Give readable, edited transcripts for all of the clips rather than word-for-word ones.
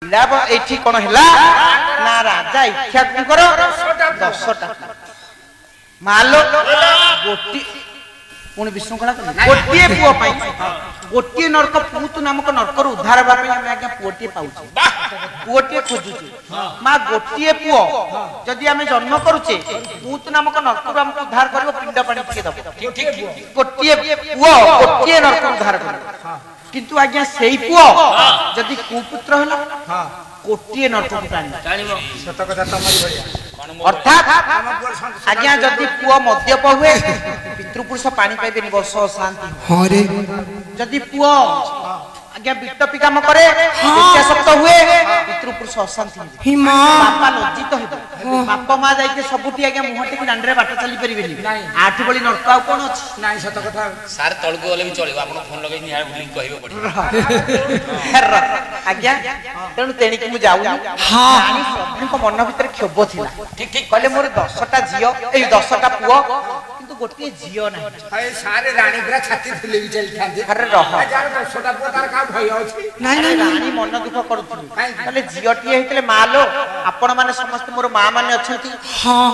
एठी कौन है ना राजा इच्छा कर 10टा मालो गोटी पुणी विशृंखला गोटे पुओ गोटे नरक पूत नामक नरकर उद्धार आज्ञा पुओटे पाऊे पुओटे खोजुचे माँ गोटे पुओ जदि आम जन्म करुचे पूत नामक नरकर आमको उद्धार कर पिंड पानी टिके दब गोटे पुओ गोटे नरक उद्धार कर किंतु आज्ञा से पुओ जदि कुपुत्र है कोटिए नरक अर्थात आज्ञा जदि पुओ मद्यप हुए पितृपुरुष पानी पाइबे वर्ष शांति जदि पुओ आज्ञा विटपी काम करे सप्त हुए पितृपुरुष अशांति बापा लज्जित हो बाप माँ जाइए सबुठी आज्ञा मुह टेक दांडे बाट चली पारे आठ बड़ी नरक आ कौन अच्छी ना सत कथा सार तलक गले भी चलो आप फोन लगे आज्ञा तेणु तेणिक मुझे मन भर क्षोभ थी कहले मोर 10टा झील 10टा पुओ किंतु गोटे झील ना सारे राणी पूरा छाती फुले चलते अरे रह 10टा पुओ तार का भय अछि नहीं राणी मन दुख करूथि कहले झीलटी हेतले माँ लो आपण माने समस्त मोर माँ माने अछंती हां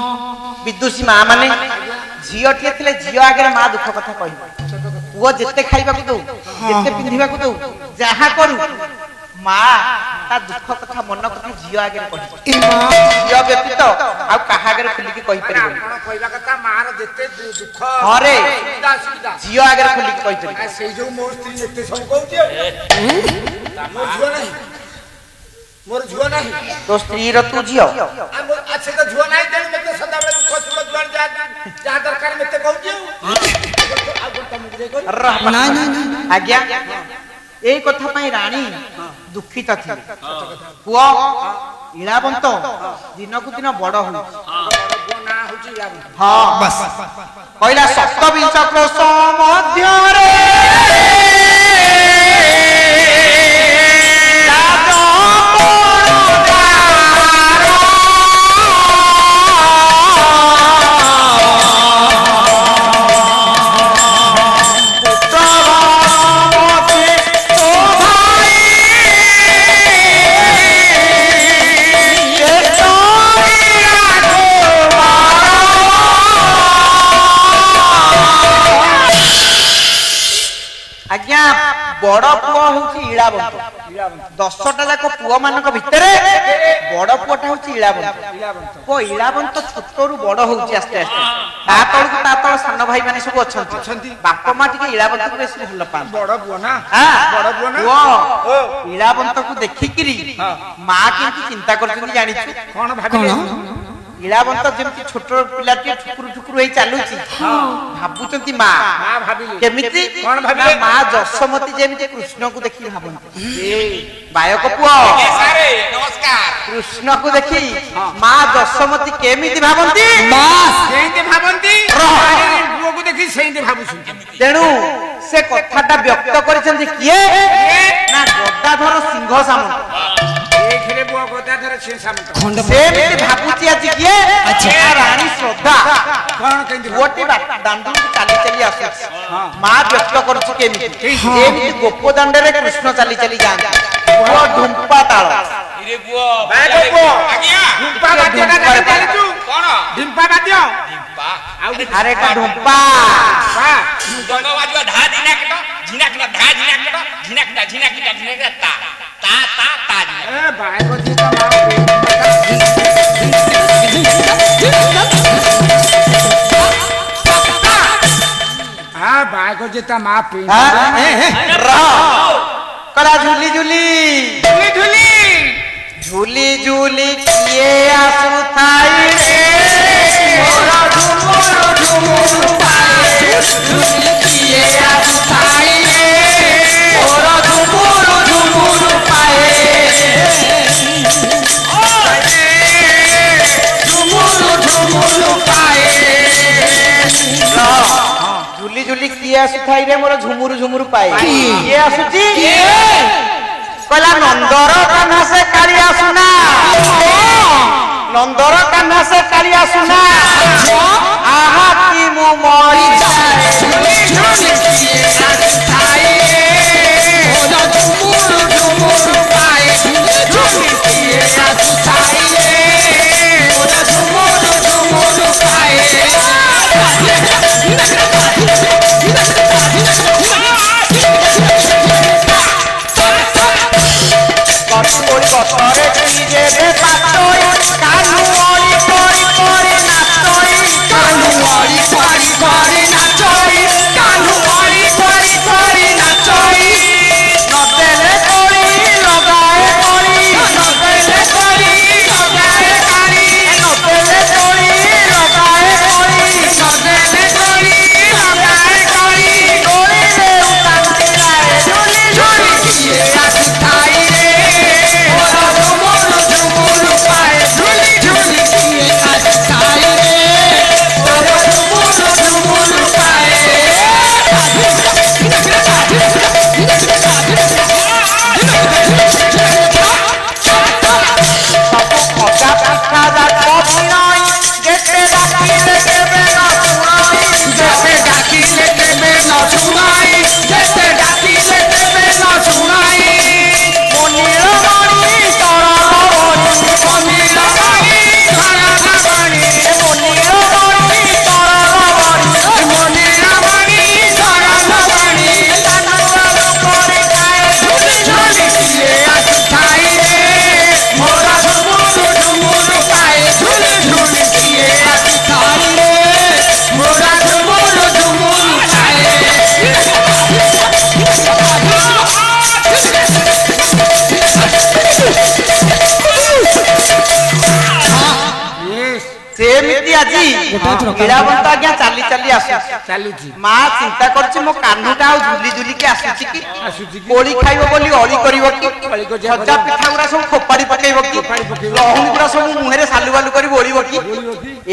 विदुषी माँ माने झीलटी हेतले झील आगे माँ दुख कथा कहि पुओ जेते खाइबा को दो जेते पिंधिबा को दो जहा करू माँ ता दुख कथा मन कथा झील आगे कहि झील व्यतीत आ कहा आगे खुली के कहि परिबो आपण कहबा कथा माँ रो जेते दुख अरे झील आगे खुली के कहि परिबो सेई जो मोर स्त्री एते सब कहउती मोर झुआ नहीं तो स्त्री रो तू झियो अच्छा तो झुआ नहीं देन मते सदा बेले दुख सुख जुआन जा दरकार मते कहउती नहीं आज्ञा ए कथा पई रानी दुखित थी पुओ इलाबंत दिन को दिन बड़ हो ना होची इलाबंत हां बस पहिला 27 क्रोश मध्य रे आज्ञा बड़ पुओ होची इलाबंत 10टा जाक पुओ मानक भितरे बड़ पुओटा होची इलाबंत को इलाबंत छोटरू बड़ होची आस्ते आस्ते ता तळ सान भाई माने सब अछंती बाप मा टिके इलाबंत को बेसी भल पान बड़ पुओ ना बड़ पुओ ना ओ इलाबंत को देखिकिरी मां केंती चिंता करछनी जानि कोन भाबी इलाबंत जेमती छोट पिलाटी ठुकुरु ठुकुरु हे चालुची भाबुचंती मां भाबिले केमिति कोन भाबिले मां जसमती जेमती कृष्ण को देखि भाबंती ए बायक पुओ सारे नमस्कार कृष्ण को देखि मां जसमती केमिति भाबंती मां सेंते भाबंती पुओ को देखि सेंते भाबुछु तेनु से कथाटा व्यक्त करिसंती किए ना गदाधर सिंह सामंत एखरे बुआ गदाधर सिंह सामंत सेमिति भाबुची आज किए अच्छा रानी श्रद्धा कोन केंदी गोटी दांडू चाली चली आसु मां व्यक्त करछु केमिति जेमिति गोप दांडे रे कृष्ण चाली चली जान वो ढुंपा ताळ इरे बुआ बागो बुआ आज्ञा ढुंपा बाद्यटा चाली छु कोन ढुंपा बाद्य ढुंपा अरे का ढुंपा गंगा बाजुआ धा झिनाक धा झिनाक ता ए बागो जी का हाँ बागो जी का माँ पी कला झूली झूली झूली झूली झूली झूली किए आंसू थाई रे मोरा झुमुर झुमुर पाए झूली किए आंसू थाई रे मोरा झुमुर झुमुर पाए झुमुर झुमुर पाए झूली झूली किए आंसू थाई रे मोरा झुमुर झुमुर पाए किए आंसुची कला नंदर कान्हा से कालिया सुना नंदर कान्हा से कालिया सुना आहा की मु मरी जाए झूली किए आंसू थाई रे मोरा झुमुर झुमुर पाए झूली गतरे की जेबे पातोई कानू ओली कोरी कोरी नाचोई कानू ओली कोरी कोरी नाचोई कानू ओली कोरी कोरी नाचोई नदेले कोरी लगाए कोरी नदेले कोरी लगाए कोरी नदेले कोरी लगाए कोरी नदेले कोरी लगाए कोरी कोरी रे उतांती लाए झूली झूली किए आसी खाई रे मोरा झुमुर झुमुर पाए झूली झूली किए आसी खाई रे मोरा झुमुर झुमुर पाए इलाबंत आज्ञा चली चली आसुची माँ चिंता करछि मो कान्हुटा आ झुली झुली के आसुची कि कोली खाइबो बोली अली करिवो कि सजा पिठा गुरा सब खोपाड़ी पकेइबो कि लहुन गुरा सब मुहेरे सालु बालु करि बोलिबो कि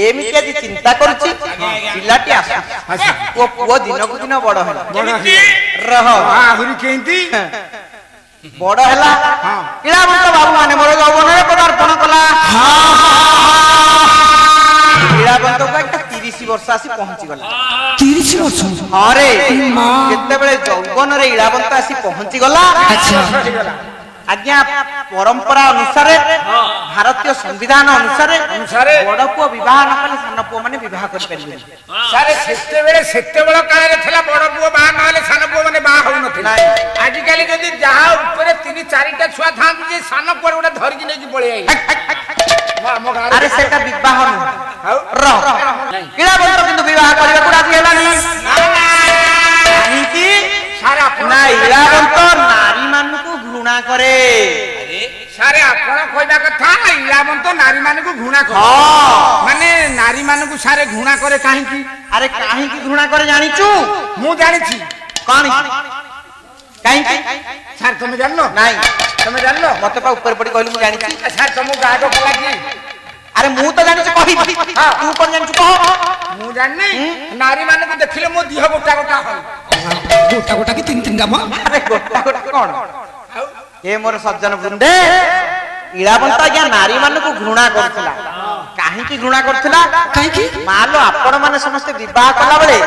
एमिति आज चिंता करछि पिलाटी आसु ओ पुओ दिन को दिन बड़ होला रह आहुरी केंती बड़ होला इलाबंत बाबू माने मोर यौवन रे पदार्पण कला इलाबंत को एक 30 वर्ष आसी पहुंची गला 30 वर्ष अरे केते बेले यौवन रे इलाबंत आसी पहुंची गला अच्छा आज्ञा परंपरा अनुसार भारतीय संविधान अनुसार बड़ पुओ विवाह न कले सान पुओ माने विवाह कर परिबे सारे सेते बेले काले रे थला बड़ पुओ बा नले सान पुओ माने बा होउ नथिला आज काली जदी जहा ऊपर 3-4 टा छुआ थान जे सान पुओ गोटा धरि कि नै कि पळे आई अरे सेटा विवाह न रह इलाबंत किंतु विवाह करबा को राजी हेला नहीं कि सारा अपना इलाबंत नारी मान को घृणा करे सारे आपण कहबा कथा इलाबंत नारी मान को घृणा करे माने नारी मान को सारे घृणा करे काहे की अरे काहे की घृणा करे जानिचू मु जानिछी कोन काहे की सर तुम जानलो नहीं तुम जानलो मते पा ऊपर पड़ी कहलु मु जानिछी सर तुम गाडो कला की अरे मु तो जानिछ कहि तू कोन जानिछु कह मु जाननी नारी मान को देखिले मो दिह गोटा गोटा हो गोटा गोटा की 3 गामा अरे गोटा गोटा कोन ए मोर सज्जन वृंदे इलाबंत आज्ञा नारी मान को घृणा करथिला काहे की घृणा करथिला काहे की मालो आपण माने समस्त विवाह कला बेले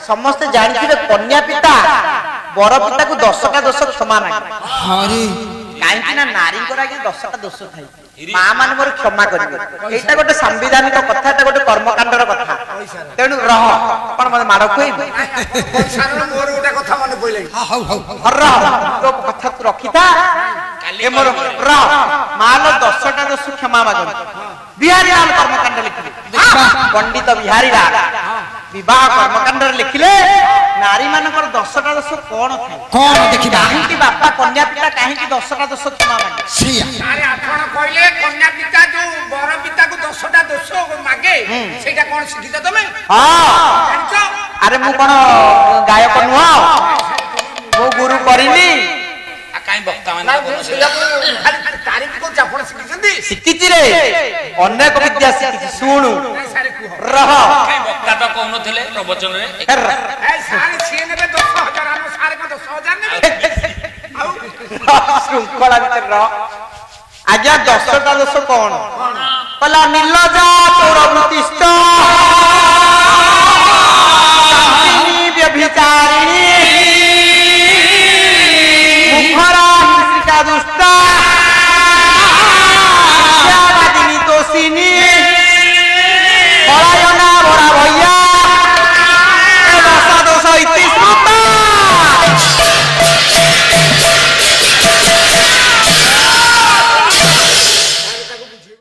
समस्त जानिथिबे कन्या पिता बर पिता को 10टा दोष क्षमा नाही अरे काहे ना नारी को आज्ञा 10टा दोष थाई मां मान मोर क्षमा करिवे एटा गोटे संविधानिक कथा एटा गोटे कर्मकांडर कथा तेनु रह पण मते माड़ कोइ सारण मोर गोटा कथा मने पइले हाउ हाउ रह तो कथा तू रखिता ए मोर रह मालो 10टा दोष क्षमा मागन बिहारी लाल कर्मकांड लिखिले पंडित बिहारी लाल विवाह कर्मकांड लिखिले नारी मानकर 10टा दोष कोन थाए कोन देखिबा काहे की बापा कन्या पिता काहे की 10टा दोष क्षमा मागे सिया अरे आपण कहले कन्या पिता जो बर पिता को 10टा दोष मागे सेटा कोन सिखित तमे हां जानछो अरे मु कोन गायक नुआ मो गुरु करिनी काई बक्ता माने ना गुरु सेला खाली तारीख को चापण सिखिसंदी सिखिची रे अनेक विद्या सिखिची सुनु सारे कुह रह काई बक्ता तो कहनो थले प्रवचन रे ए सारे सीए ने 10000 हम सारे को 10000 ने श्रृंखला भीतर रह आज्ञा 10टा दोष कोन कला निर्लजा तोर वृत्तिष्ठ व्यभिचारिणी मुखरा